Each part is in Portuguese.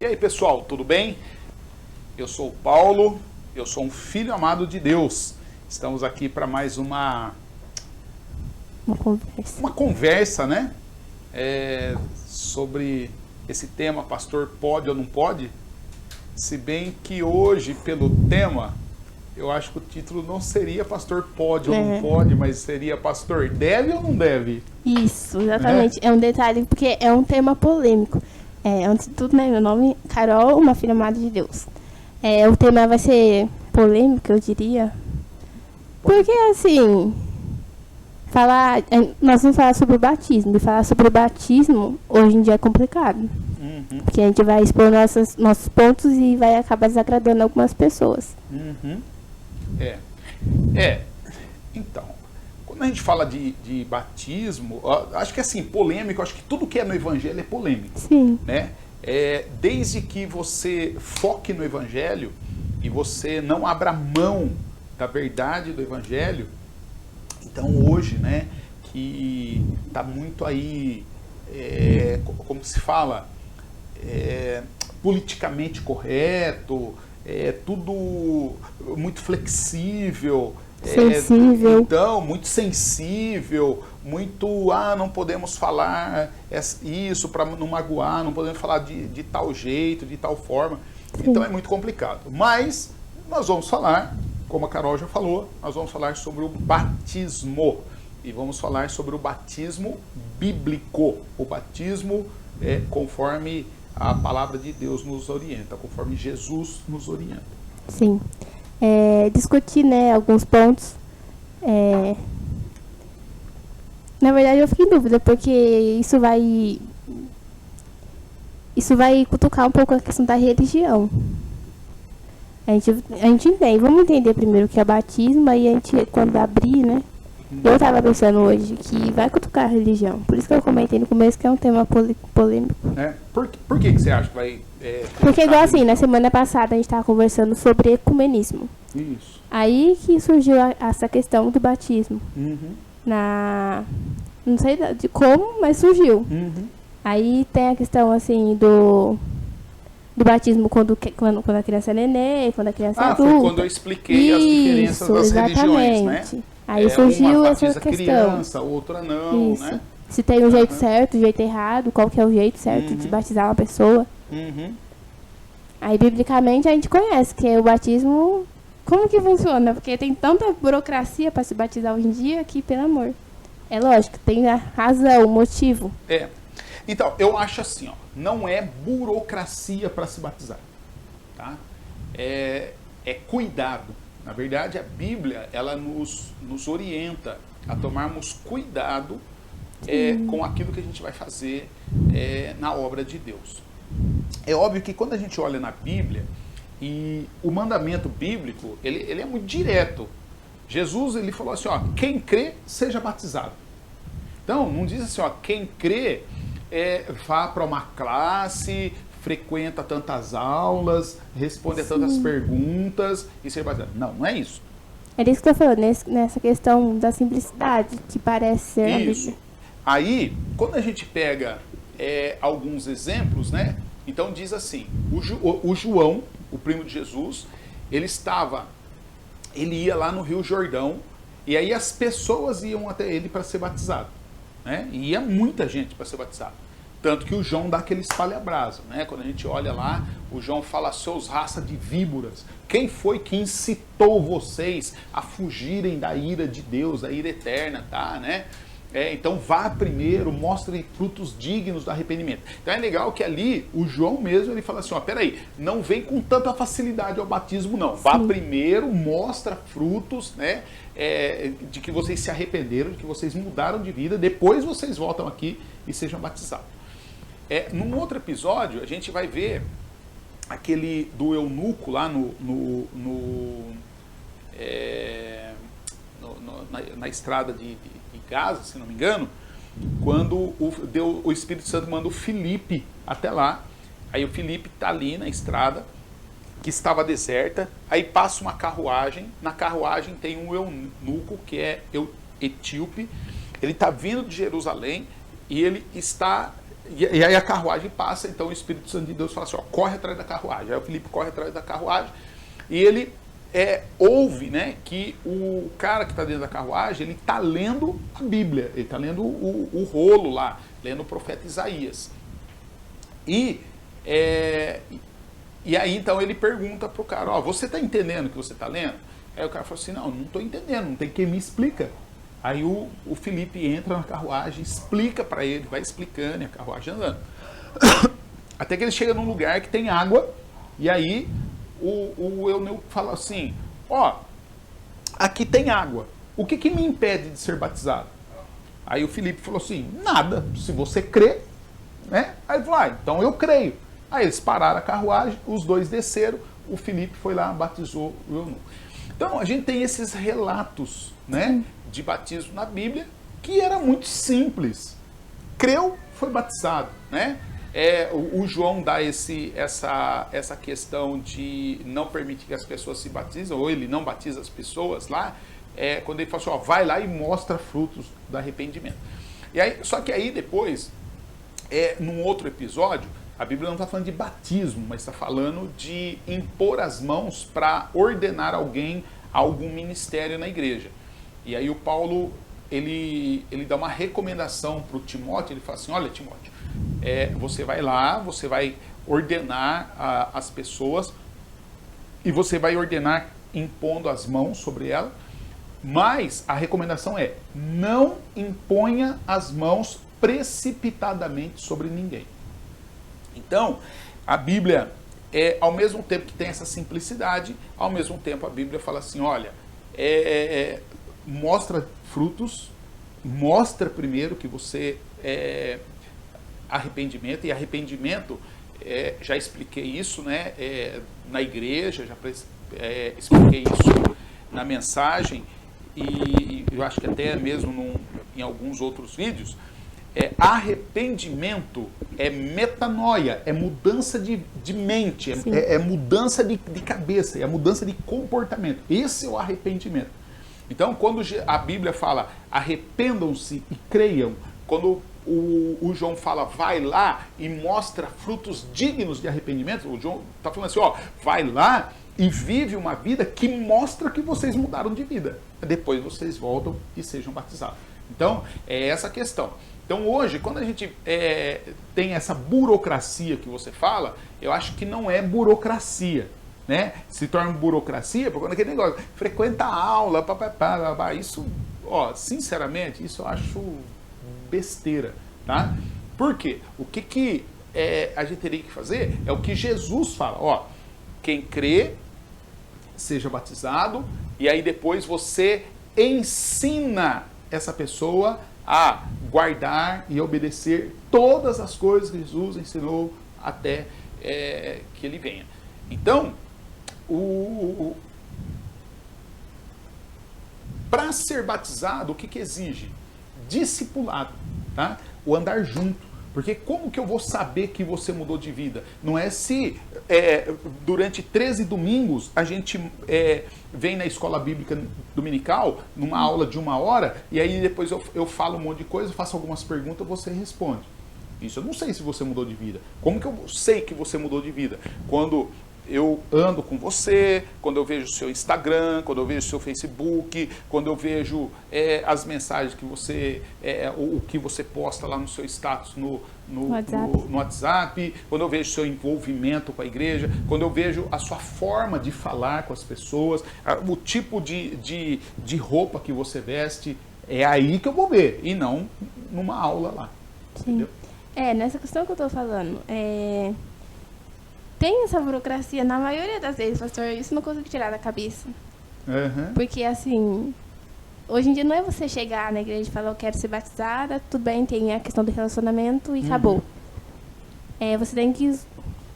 E aí, pessoal, tudo bem? Eu sou o Paulo, eu sou um filho amado de Deus. Estamos aqui para mais uma conversa, né? Sobre esse tema, pastor pode ou não pode? Se bem que hoje, pelo tema, eu acho que o título não seria pastor pode ou não pode, mas seria pastor deve ou não deve? Isso, exatamente. É um detalhe, porque é um tema polêmico. Antes de tudo, né, meu nome é Carol, uma filha amada de Deus. O tema vai ser polêmico, eu diria. Porque, assim, nós vamos falar sobre o batismo. E falar sobre o batismo, hoje em dia, é complicado. Porque a gente vai expor nossos pontos e vai acabar desagradando algumas pessoas. Então, quando a gente fala de batismo, acho que assim, polêmico, acho que tudo que é no evangelho é polêmico. Sim. Né? Desde que você foque no evangelho e você não abra mão da verdade do evangelho, então hoje, né, que está muito aí, como se fala, politicamente correto, tudo muito flexível, sensível. Então, muito sensível, muito, não podemos falar isso para não magoar, não podemos falar de tal jeito, de tal forma. Sim. Então é muito complicado. Mas nós vamos falar, como a Carol já falou, nós vamos falar sobre o batismo. E vamos falar sobre o batismo bíblico. O batismo conforme a palavra de Deus nos orienta, conforme Jesus nos orienta. Sim. Discutir, né, alguns pontos. Na verdade, eu fico em dúvida, porque isso vai cutucar um pouco a questão da religião. A gente entende. Vamos entender primeiro o que é batismo, aí a gente, quando abrir, né? Eu estava pensando hoje que vai cutucar a religião. Por isso que eu comentei no começo que é um tema polêmico. Por que você acha que vai... Porque igual assim, na semana passada a gente estava conversando sobre ecumenismo. Isso. Aí que surgiu essa questão do batismo. Não sei de como, mas surgiu. Aí tem a questão assim do batismo quando a criança é nenê, quando a criança é adulta. Foi quando eu expliquei as diferenças das religiões, né? Aí surgiu uma essa questão. Criança, outra não, isso. Né? Se tem o jeito certo, o jeito errado, qual que é o jeito certo de batizar uma pessoa. Aí, biblicamente, a gente conhece que o batismo, como que funciona? Porque tem tanta burocracia para se batizar hoje em dia que, pelo amor. É lógico, tem a razão, o motivo. Então, eu acho assim, não é burocracia para se batizar, tá? É cuidado. Na verdade, a Bíblia, ela nos orienta a tomarmos cuidado com aquilo que a gente vai fazer na obra de Deus. É óbvio que quando a gente olha na Bíblia, e o mandamento bíblico, ele é muito direto. Jesus, ele falou assim, quem crê, seja batizado. Então, não diz assim, quem crê, vá para uma classe, frequenta tantas aulas, responde a tantas perguntas e seja batizado. Não é isso. É isso que eu tô falando, nessa questão da simplicidade, que parece ser a Bíblia. Aí, quando a gente pega alguns exemplos, né? Então diz assim, o João, o primo de Jesus, ele ia lá no Rio Jordão, e aí as pessoas iam até ele para ser batizado, né? E ia muita gente para ser batizado. Tanto que o João dá aquele espalha-brasa, né? Quando a gente olha lá, o João fala, seus raça de víboras, quem foi que incitou vocês a fugirem da ira de Deus, da ira eterna, tá, né? Então vá primeiro, mostre frutos dignos do arrependimento. Então é legal que ali, o João mesmo, ele fala assim, peraí, não vem com tanta facilidade ao batismo não. Vá primeiro, mostra frutos, né, de que vocês se arrependeram, de que vocês mudaram de vida, depois vocês voltam aqui e sejam batizados. Num outro episódio, a gente vai ver aquele do eunuco lá na estrada de Gaza, se não me engano, quando o Espírito Santo manda o Filipe até lá. Aí o Filipe está ali na estrada, que estava deserta, aí passa uma carruagem, na carruagem tem um eunuco que é etíope, ele está vindo de Jerusalém e ele está E aí a carruagem passa, então o Espírito Santo de Deus fala assim, ó, corre atrás da carruagem. Aí o Felipe corre atrás da carruagem e ele ouve, né, que o cara que está dentro da carruagem, ele está lendo a Bíblia, ele está lendo o rolo lá, lendo o profeta Isaías. E aí então ele pergunta pro cara, ó, você está entendendo o que você está lendo? Aí o cara fala assim, não estou entendendo, não tem quem me explica. Aí o Felipe entra na carruagem, explica para ele, vai explicando, e a carruagem andando. Até que ele chega num lugar que tem água, e aí o eunuco fala assim, ó, aqui tem água, o que me impede de ser batizado? Aí o Felipe falou assim, nada, se você crê, né? Aí ele falou, então eu creio. Aí eles pararam a carruagem, os dois desceram, o Felipe foi lá, batizou o eunuco. Então a gente tem esses relatos, né, de batismo na Bíblia, que era muito simples. Creu, foi batizado, né? O João dá essa questão de não permitir que as pessoas se batizem, ou ele não batiza as pessoas lá, quando ele fala assim, ó, vai lá e mostra frutos do arrependimento. E aí, só que aí depois, num outro episódio, a Bíblia não está falando de batismo, mas está falando de impor as mãos para ordenar alguém a algum ministério na igreja. E aí o Paulo, ele dá uma recomendação para o Timóteo, ele fala assim, olha Timóteo, você vai lá, você vai ordenar as pessoas, e você vai ordenar impondo as mãos sobre ela, mas a recomendação é, não imponha as mãos precipitadamente sobre ninguém. Então, a Bíblia, ao mesmo tempo que tem essa simplicidade, ao mesmo tempo a Bíblia fala assim, olha, mostra frutos, mostra primeiro que você arrependimento, e arrependimento, já expliquei isso, né, na igreja, já expliquei isso na mensagem, e eu acho que até mesmo em alguns outros vídeos. Arrependimento é metanoia, é mudança de mente, é mudança de cabeça, é mudança de comportamento. Esse é o arrependimento. Então, quando a Bíblia fala arrependam-se e creiam, quando o João fala vai lá e mostra frutos dignos de arrependimento, o João está falando assim, ó, vai lá e vive uma vida que mostra que vocês mudaram de vida. Depois vocês voltam e sejam batizados. Então, é essa a questão. Então hoje, quando a gente tem essa burocracia que você fala, eu acho que não é burocracia, né? Se torna burocracia por conta daquele negócio, frequenta a aula, isso, ó, sinceramente, isso eu acho besteira, tá? Por quê? O que a gente teria que fazer é o que Jesus fala, ó, quem crê, seja batizado, e aí depois você ensina essa pessoa a guardar e obedecer todas as coisas que Jesus ensinou até que ele venha. Então, para ser batizado, o que exige? Discipulado, tá? O andar junto. Porque como que eu vou saber que você mudou de vida? Não é se durante 13 domingos a gente vem na escola bíblica dominical, numa aula de 1 hora, e aí depois eu falo um monte de coisa, faço algumas perguntas, você responde. Isso eu não sei se você mudou de vida. Como que eu sei que você mudou de vida? Quando eu ando com você, quando eu vejo o seu Instagram, quando eu vejo o seu Facebook, quando eu vejo as mensagens que você, o que você posta lá no seu status no WhatsApp, quando eu vejo o seu envolvimento com a igreja, quando eu vejo a sua forma de falar com as pessoas, o tipo de roupa que você veste, é aí que eu vou ver, e não numa aula lá. Sim. Entendeu? Nessa questão que eu estou falando, tem essa burocracia na maioria das vezes, pastor, isso não consigo tirar da cabeça. Uhum. Porque, assim, hoje em dia não é você chegar na igreja e falar, eu quero ser batizada, tudo bem, tem a questão do relacionamento e acabou. Você tem que,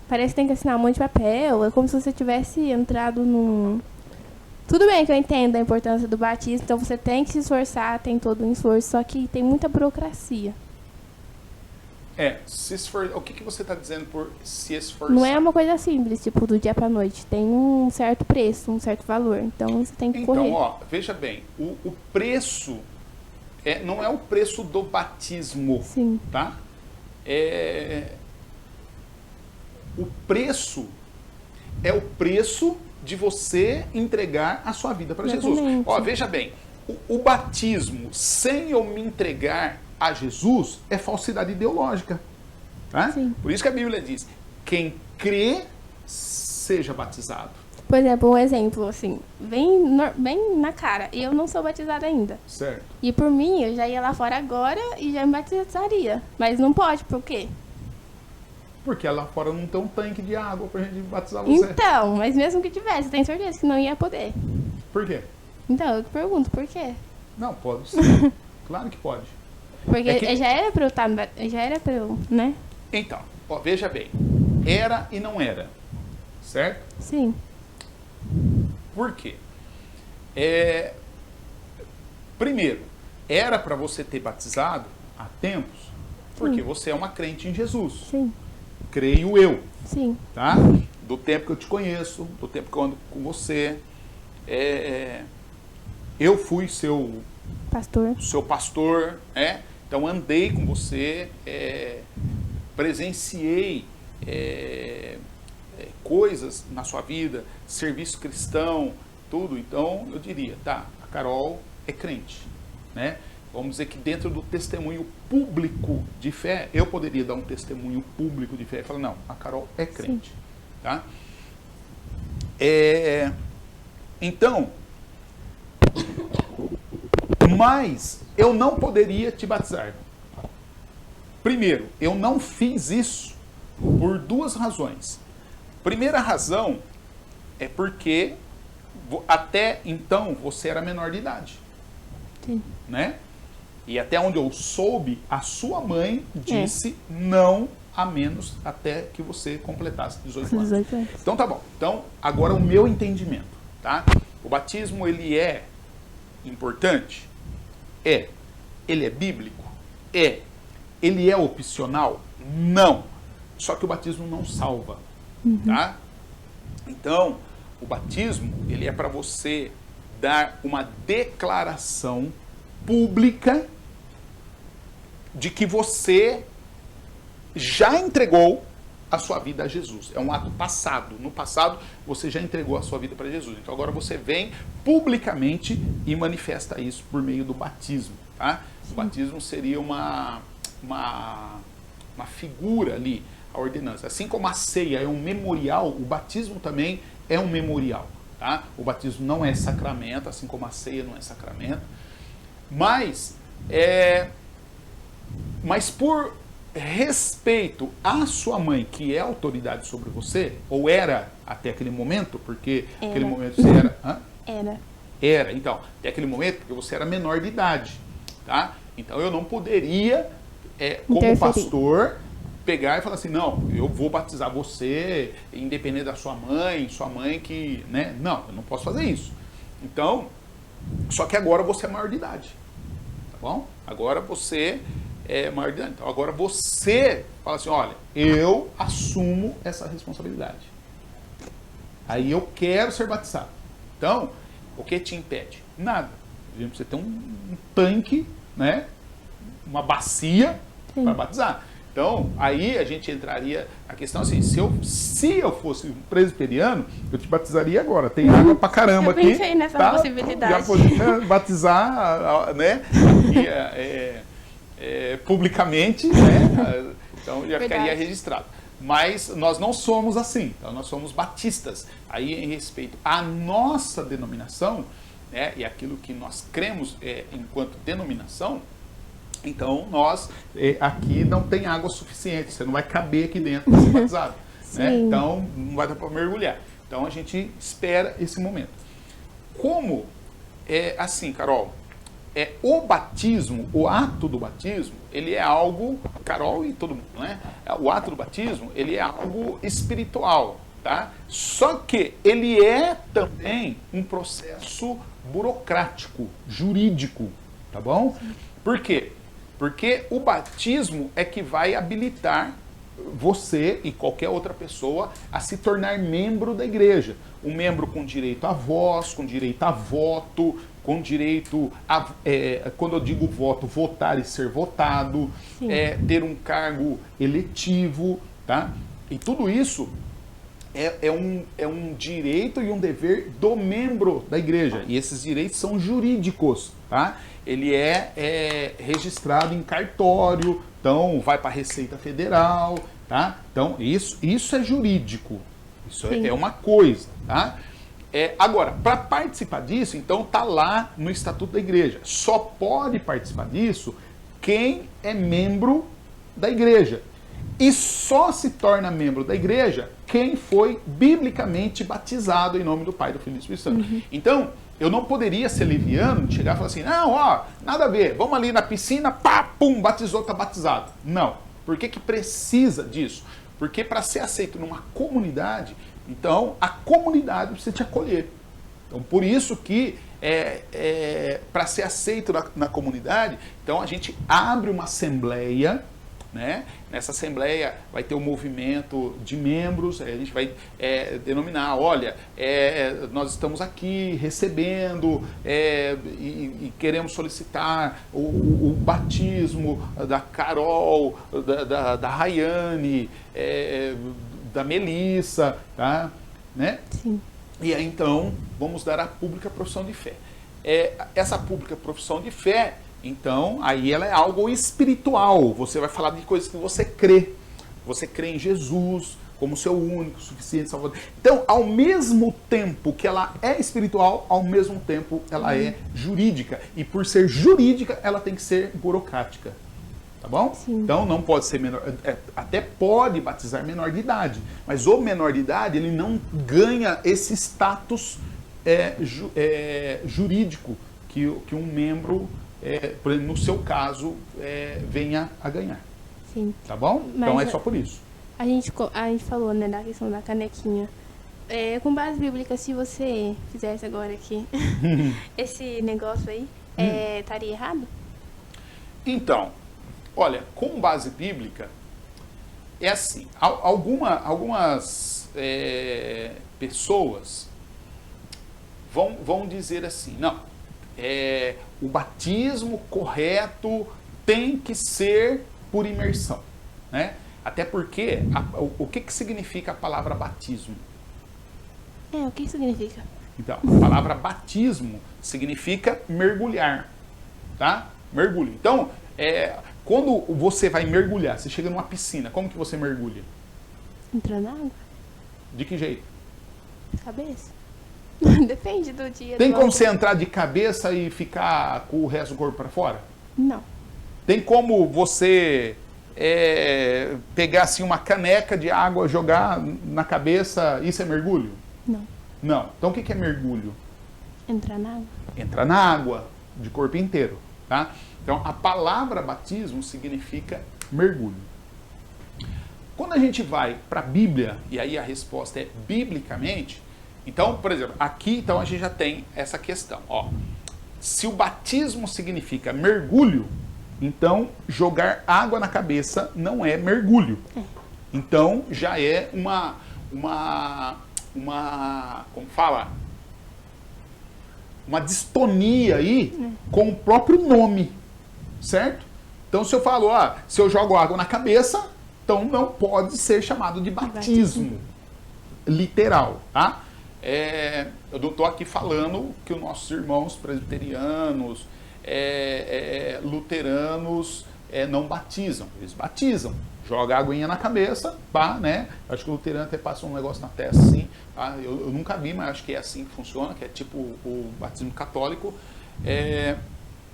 parece que tem que assinar um monte de papel, é como se você tivesse entrado num... Tudo bem que eu entendo a importância do batismo, então você tem que se esforçar, tem todo um esforço, só que tem muita burocracia. O que você está dizendo por se esforçar? Não é uma coisa simples, tipo, do dia para noite. Tem um certo preço, um certo valor. Então, você tem que correr. Então, ó, veja bem. O preço não é o preço do batismo. Sim. Tá? o preço é o preço de você entregar a sua vida para Jesus. Ó, veja bem, o batismo sem eu me entregar a Jesus é falsidade ideológica. Tá? Por isso que a Bíblia diz, quem crê, seja batizado. Por exemplo, um exemplo, assim, bem na cara. Eu não sou batizada ainda. Certo. E por mim, eu já ia lá fora agora e já me batizaria. Mas não pode, por quê? Porque lá fora não tem um tanque de água pra gente batizar você. Então, mas mesmo que tivesse, eu tenho certeza que não ia poder. Por quê? Então, eu te pergunto, por quê? Não, pode sim. Claro que pode. Porque já era pra eu estar, já era pra eu, né? Então, ó, veja bem. Era e não era. Certo? Sim. Por quê? Primeiro, era para você ter batizado há tempos, porque você é uma crente em Jesus. Sim. Creio eu. Sim. Tá? Do tempo que eu te conheço, do tempo que eu ando com você. Eu fui seu pastor, então andei com você, presenciei coisas na sua vida, serviço cristão, tudo. Então eu diria, tá, a Carol é crente, né? Vamos dizer que dentro do testemunho público de fé, eu poderia dar um testemunho público de fé e falar, não, a Carol é crente. Sim. Tá? Então, mas eu não poderia te batizar. Primeiro, eu não fiz isso por duas razões. Primeira razão é porque até então você era menor de idade. Sim. Né? E até onde eu soube, a sua mãe disse não a menos até que você completasse 18 anos. Então tá bom. Então, agora o meu entendimento, tá? O batismo, ele é importante? Ele é bíblico? Ele é opcional? Não. Só que o batismo não salva, tá? Então, o batismo, ele é para você dar uma declaração pública de que você já entregou a sua vida a Jesus. É um ato passado. No passado, você já entregou a sua vida para Jesus. Então, agora você vem publicamente e manifesta isso por meio do batismo, tá? O batismo seria uma figura ali, a ordenança. Assim como a ceia é um memorial, o batismo também é um memorial, tá? O batismo não é sacramento, assim como a ceia não é sacramento. Mas por respeito à sua mãe, que é autoridade sobre você, ou era até aquele momento, porque aquele momento você era... Era, então, até aquele momento, porque você era menor de idade, tá? Então eu não poderia, como pastor, pegar e falar assim, não, eu vou batizar você, independente da sua mãe que, né? Não, eu não posso fazer isso. Então, só que agora você é maior de idade, tá bom? Agora você é maior de idade. Então, agora você fala assim, olha, eu assumo essa responsabilidade. Aí eu quero ser batizado. Então, o que te impede? Nada. Você tem um tanque, né? Uma bacia para batizar. Então, aí a gente entraria a questão assim, se eu fosse um presbiteriano, eu te batizaria agora. Tem água pra caramba aqui. Eu pensei nessa possibilidade. Já poderia batizar, né? Publicamente, né? Então já ficaria registrado. Mas nós não somos assim, então nós somos batistas. Aí em respeito à nossa denominação, né, e aquilo que nós cremos enquanto denominação, então nós aqui não tem água suficiente, você não vai caber aqui dentro para ser batizado. Né? Então não vai dar para mergulhar. Então a gente espera esse momento. Como assim, Carol? O batismo, o ato do batismo, ele é algo, Carol e todo mundo, né? O ato do batismo, ele é algo espiritual, tá? Só que ele é também um processo burocrático, jurídico, tá bom? Por quê? Porque o batismo é que vai habilitar você e qualquer outra pessoa a se tornar membro da igreja. Um membro com direito a voz, com direito a voto, com direito a, quando eu digo voto, votar e ser votado, ter um cargo eletivo, tá? E tudo isso é um direito e um dever do membro da igreja. E esses direitos são jurídicos, tá? Ele é registrado em cartório, então vai para a Receita Federal, tá? Então isso é jurídico, isso é uma coisa, tá? Agora, para participar disso, então tá lá no Estatuto da Igreja. Só pode participar disso quem é membro da igreja. E só se torna membro da igreja quem foi biblicamente batizado em nome do Pai, do Filho e do Espírito Santo. Então, eu não poderia ser leviano, chegar e falar assim, não, ó, nada a ver, vamos ali na piscina, pá, pum, batizou, tá batizado. Não. Por que que precisa disso? Porque para ser aceito numa comunidade, então a comunidade precisa te acolher. Então, por isso que para ser aceito na comunidade, então a gente abre uma assembleia, né? Nessa assembleia vai ter um movimento de membros, a gente vai denominar, olha, nós estamos aqui recebendo e queremos solicitar o batismo da Carol, da Rayane, da Melissa, tá? Né? Sim. E aí então vamos dar a pública profissão de fé. Essa pública profissão de fé, então, aí ela é algo espiritual. Você vai falar de coisas que você crê. Você crê em Jesus como seu único, suficiente Salvador. Então, ao mesmo tempo que ela é espiritual, ao mesmo tempo ela é jurídica. E por ser jurídica, ela tem que ser burocrática. Tá bom? Sim. Então, não pode ser menor... até pode batizar menor de idade. Mas o menor de idade, ele não ganha esse status jurídico que um membro... por exemplo, no seu caso, venha a ganhar. Sim. Tá bom? Mas então é só por isso. A gente falou, né, da questão da canequinha. Com base bíblica, se você fizesse agora aqui esse negócio aí, estaria errado? Então, olha, com base bíblica, é assim, algumas pessoas vão dizer assim, não, o batismo correto tem que ser por imersão, né? Até porque, o que significa a palavra batismo? O que significa? Então, a palavra batismo significa mergulhar, tá? Mergulho. Então, quando você vai mergulhar, você chega numa piscina, como que você mergulha? Entrando na água? De que jeito? Cabeça. Depende do dia. Tem como você entrar de cabeça e ficar com o resto do corpo para fora? Não. Tem como você pegar assim uma caneca de água, jogar na cabeça, isso é mergulho? Não. Não. Então o que é mergulho? Entrar na água. Entrar na água, de corpo inteiro, tá? Então a palavra batismo significa mergulho. Quando a gente vai para a Bíblia, e aí a resposta é biblicamente, então, por exemplo, aqui então a gente já tem essa questão, ó. Se o batismo significa mergulho, então jogar água na cabeça não é mergulho. Então já é uma como fala? Uma distonia aí com o próprio nome, certo? Então se eu falo, se eu jogo água na cabeça, então não pode ser chamado de batismo literal, tá? Eu não estou aqui falando que os nossos irmãos presbiterianos, luteranos não batizam. Eles batizam. Joga a aguinha na cabeça, pá, né? Acho que o luterano até passa um negócio na testa assim. Tá? Eu nunca vi, mas acho que é assim que funciona, que é tipo o batismo católico.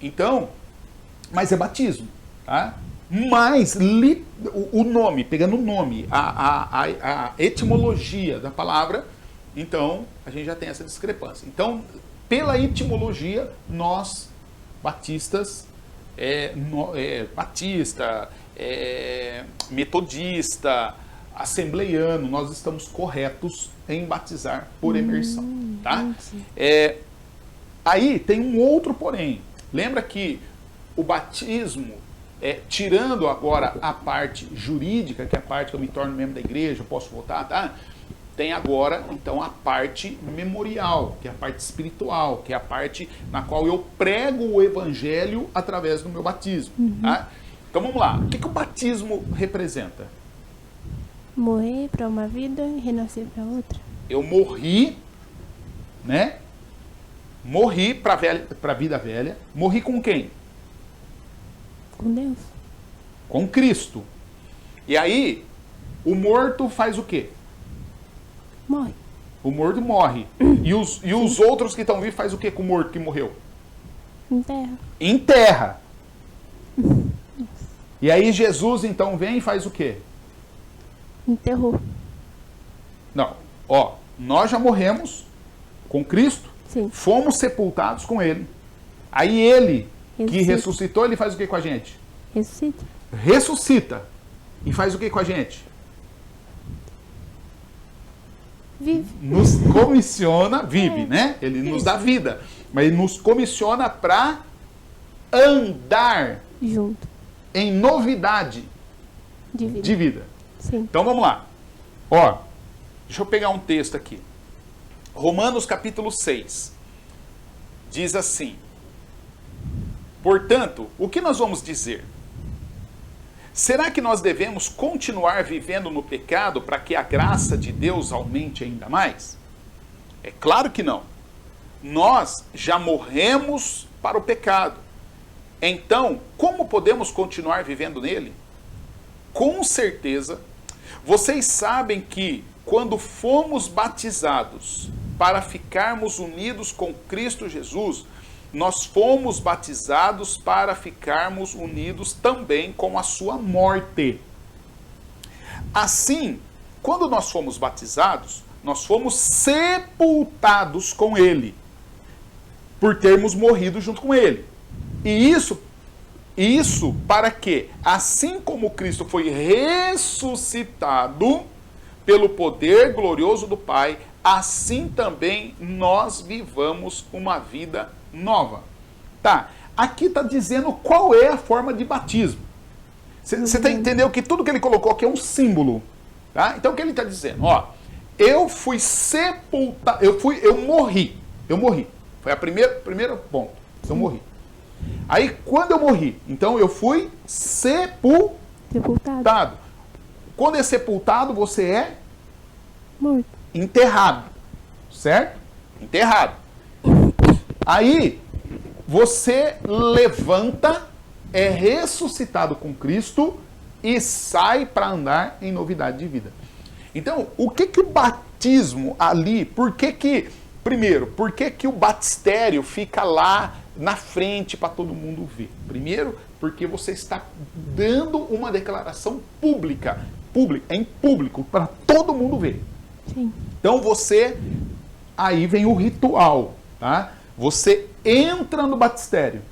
Então, mas é batismo, tá? Mas o nome, pegando o nome, a etimologia da palavra, então a gente já tem essa discrepância. Então, pela etimologia, nós, batistas, batista, metodista, assembleiano, nós estamos corretos em batizar por emersão, tá? Aí tem um outro porém. Lembra que o batismo, tirando agora a parte jurídica, que é a parte que eu me torno membro da igreja, eu posso votar, tá? tem agora, então, a parte memorial, que é a parte espiritual, que é a parte na qual eu prego o evangelho através do meu batismo. Tá? Então vamos lá. O que o batismo representa? Morrer para uma vida e renascer para outra. Eu morri, né? Morri para a vida velha. Morri com quem? Com Deus. Com Cristo. E aí, o morto faz o quê? Morre. O morto morre. E os outros que estão vivos faz o quê com o morto que morreu? Enterra. Enterra. E aí Jesus então vem e faz o quê? Enterrou. Não. Ó, nós já morremos com Cristo. Sim. Fomos sepultados com Ele. Aí Ele, que Ressuscita. ressuscitou, Ele faz o que com a gente? Ressuscita. Ressuscita. E faz o que com a gente? Vive. Nos comissiona, vive, né? Ele nos dá vida. Mas Ele nos comissiona para andar Junto. em novidade De vida. de vida. Sim. Então vamos lá. Ó, deixa eu pegar um texto aqui. Romanos capítulo 6. Diz assim: portanto, o que nós vamos dizer? Será que nós devemos continuar vivendo no pecado para que a graça de Deus aumente ainda mais? É claro que não. Nós já morremos para o pecado. Então, como podemos continuar vivendo nele? Com certeza, vocês sabem que quando fomos batizados para ficarmos unidos com Cristo Jesus, nós fomos batizados para ficarmos unidos também com a sua morte. Assim, quando nós fomos batizados, nós fomos sepultados com Ele, por termos morrido junto com Ele. E isso para que, assim como Cristo foi ressuscitado pelo poder glorioso do Pai, assim também nós vivamos uma vida nova. Tá, aqui está dizendo qual é a forma de batismo. Você entendeu que tudo que ele colocou aqui é um símbolo. Tá? Então o que ele está dizendo? Ó, eu fui sepultado, eu morri. Foi a primeiro ponto. Eu morri. Aí quando eu morri, então eu fui sepultado. Quando é sepultado, você é Morto. enterrado. Certo? Enterrado. Aí, você levanta, é ressuscitado com Cristo e sai para andar em novidade de vida. Então, o que o batismo ali, primeiro, por que o batistério fica lá na frente para todo mundo ver? Primeiro, porque você está dando uma declaração pública, em público, para todo mundo ver. Sim. Então aí vem o ritual, tá? Você entra no batistério.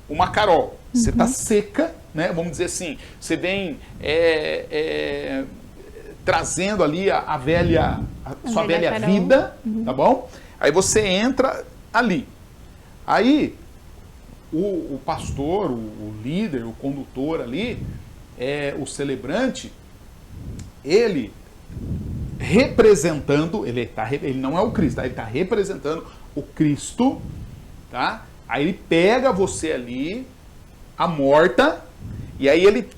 Uma Carol, você está seca, né? Vamos dizer assim, você vem trazendo ali sua velha Carol. vida, tá bom? Aí você entra ali. Aí o pastor, o líder, o condutor ali, o celebrante, ele representando, ele não é o Cristo, tá? Ele está representando o Cristo, tá? Aí ele pega você ali, a morta, e aí ele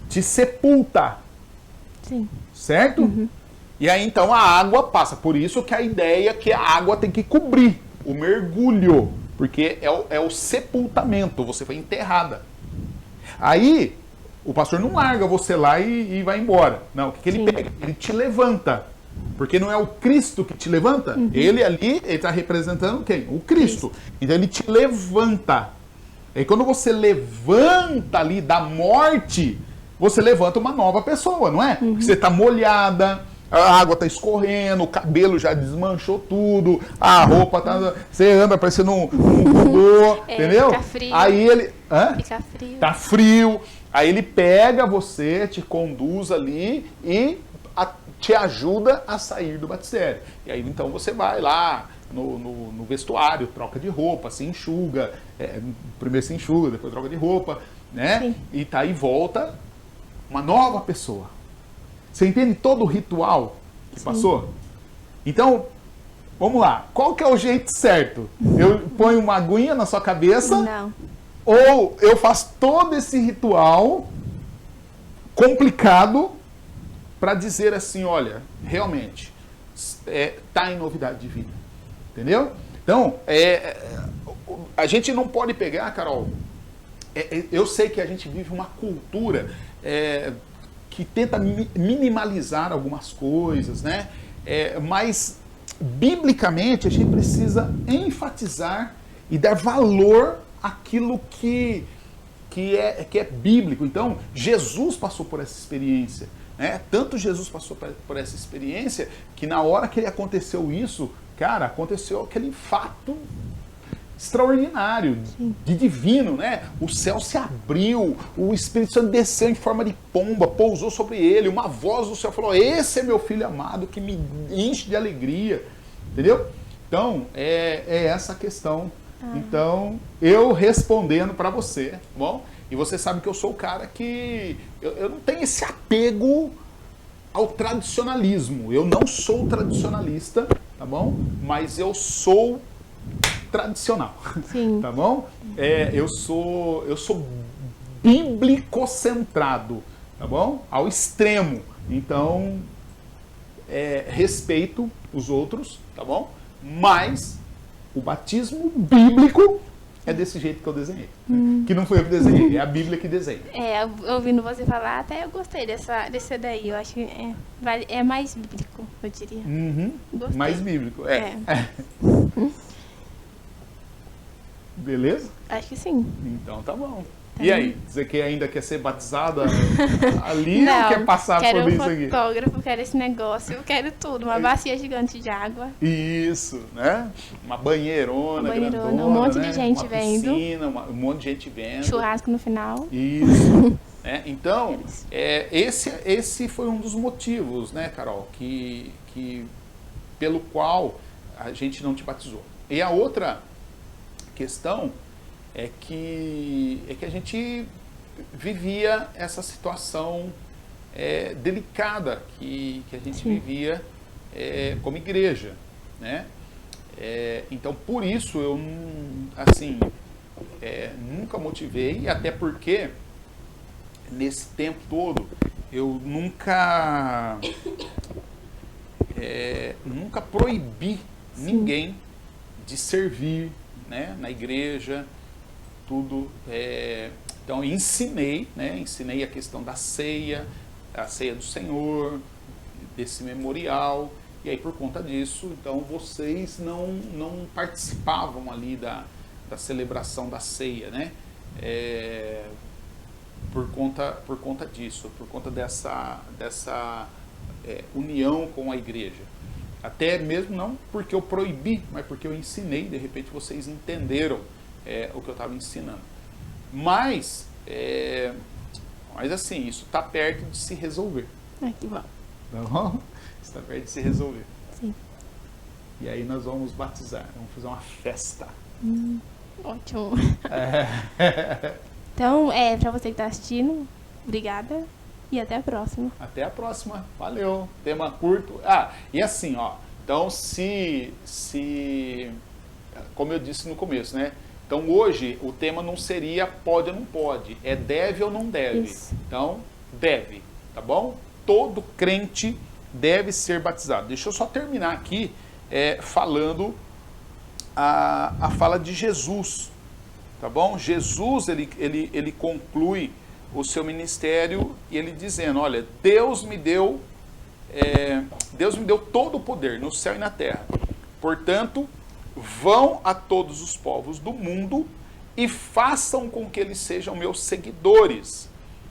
te sepulta. Sim. Certo? E aí então a água passa. Por isso que a ideia é que a água tem que cobrir o mergulho, porque é o sepultamento, você foi enterrada. Aí o pastor não larga você lá e vai embora. Não, o que ele pega? Ele te levanta. Porque não é o Cristo que te levanta? Ele ali, ele está representando quem? O Cristo. Então ele te levanta. E quando você levanta ali da morte, você levanta uma nova pessoa, não é? Porque você está molhada, a água está escorrendo, o cabelo já desmanchou tudo, a roupa tá... Você anda parecendo um robô, entendeu? Fica frio. Aí ele... Fica frio. Tá frio. Aí ele pega você, te conduz ali e te ajuda a sair do batistério. E aí então você vai lá no vestuário, troca de roupa, se enxuga. Primeiro se enxuga, depois troca de roupa, né? Sim. E tá aí volta uma nova pessoa. Você entende todo o ritual que passou? Então, vamos lá. Qual que é o jeito certo? Eu ponho uma aguinha na sua cabeça? Não. Ou eu faço todo esse ritual complicado para dizer assim, olha, realmente, tá em novidade de vida. Entendeu? Então, a gente não pode pegar, Carol, eu sei que a gente vive uma cultura que tenta minimalizar algumas coisas, né? Mas, biblicamente, a gente precisa enfatizar e dar valor àquilo que é bíblico. Então, Jesus passou por essa experiência. Né? Tanto Jesus passou por essa experiência que na hora que aconteceu isso, cara, aconteceu aquele fato extraordinário, de divino, né? O céu se abriu, o Espírito Santo desceu em forma de pomba, pousou sobre ele, uma voz do céu falou, esse é meu filho amado que me enche de alegria, entendeu? Então, é essa a questão. Então, eu respondendo para você, tá bom? E você sabe que eu sou o cara que eu não tenho esse apego ao tradicionalismo. Eu não sou tradicionalista, tá bom? Mas eu sou tradicional. Sim. Tá bom? Eu sou bíblico-centrado, tá bom? Ao extremo. Então, respeito os outros, tá bom? Mas o batismo bíblico é desse jeito que eu desenhei. Né? Que não foi eu que desenhei, é a Bíblia que desenha. Ouvindo você falar, até eu gostei desse daí. Eu acho que é mais bíblico, eu diria. Gostei. Mais bíblico, Beleza? Acho que sim. Então tá bom. Tá e bom. aí, você ainda quer ser batizada ali Não, ou quer passar quero por um isso aqui? fotógrafo, quero esse negócio, eu quero tudo. Uma bacia gigante de água. Isso, né? Uma banheirona, grandona, um monte né? de gente uma vendo. Piscina, um monte de gente vendo. Churrasco no final. Isso. Então, esse foi um dos motivos, né, Carol, pelo qual a gente não te batizou. E a outra questão é que a gente vivia essa situação delicada que a gente vivia como igreja, né? Então, por isso, eu nunca motivei, até porque nesse tempo todo eu nunca proibi ninguém de servir, né, na igreja, tudo. Então, ensinei a questão da ceia, a ceia do Senhor, desse memorial, e aí por conta disso, então vocês não participavam ali da celebração da ceia, né? Por conta disso, por conta dessa união com a igreja. Até mesmo não porque eu proibi, mas porque eu ensinei, de repente vocês entenderam o que eu estava ensinando. Mas assim, isso está perto de se resolver. Que bom. Tá bom? Está perto de se resolver. Sim. E aí nós vamos batizar, vamos fazer uma festa. Ótimo. Então, para você que está assistindo, obrigada e até a próxima. Até a próxima. Valeu. Tema curto. E assim, ó. Então, como eu disse no começo, né? Então, hoje, o tema não seria pode ou não pode. É deve ou não deve. Isso. Então, deve. Tá bom? Todo crente deve ser batizado. Deixa eu só terminar aqui falando a fala de Jesus. Tá bom? Jesus, ele conclui o seu ministério e ele dizendo, olha, Deus me deu todo o poder no céu e na terra. Portanto, vão a todos os povos do mundo e façam com que eles sejam meus seguidores,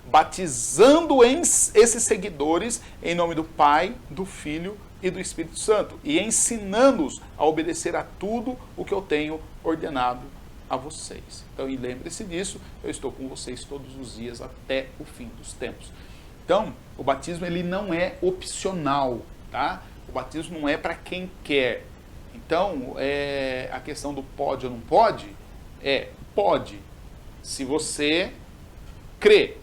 batizando esses seguidores em nome do Pai, do Filho e do Espírito Santo, e ensinando-os a obedecer a tudo o que eu tenho ordenado a vocês. Então, e lembre-se disso, eu estou com vocês todos os dias até o fim dos tempos. Então, o batismo ele não é opcional, tá? O batismo não é para quem quer. Então, a questão do pode ou não pode, pode, se você crê.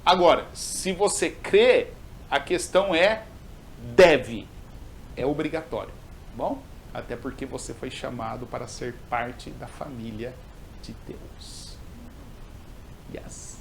Agora, se você crê, A questão é deve, é obrigatório, bom? Até porque você foi chamado para ser parte da família de Deus. Yes.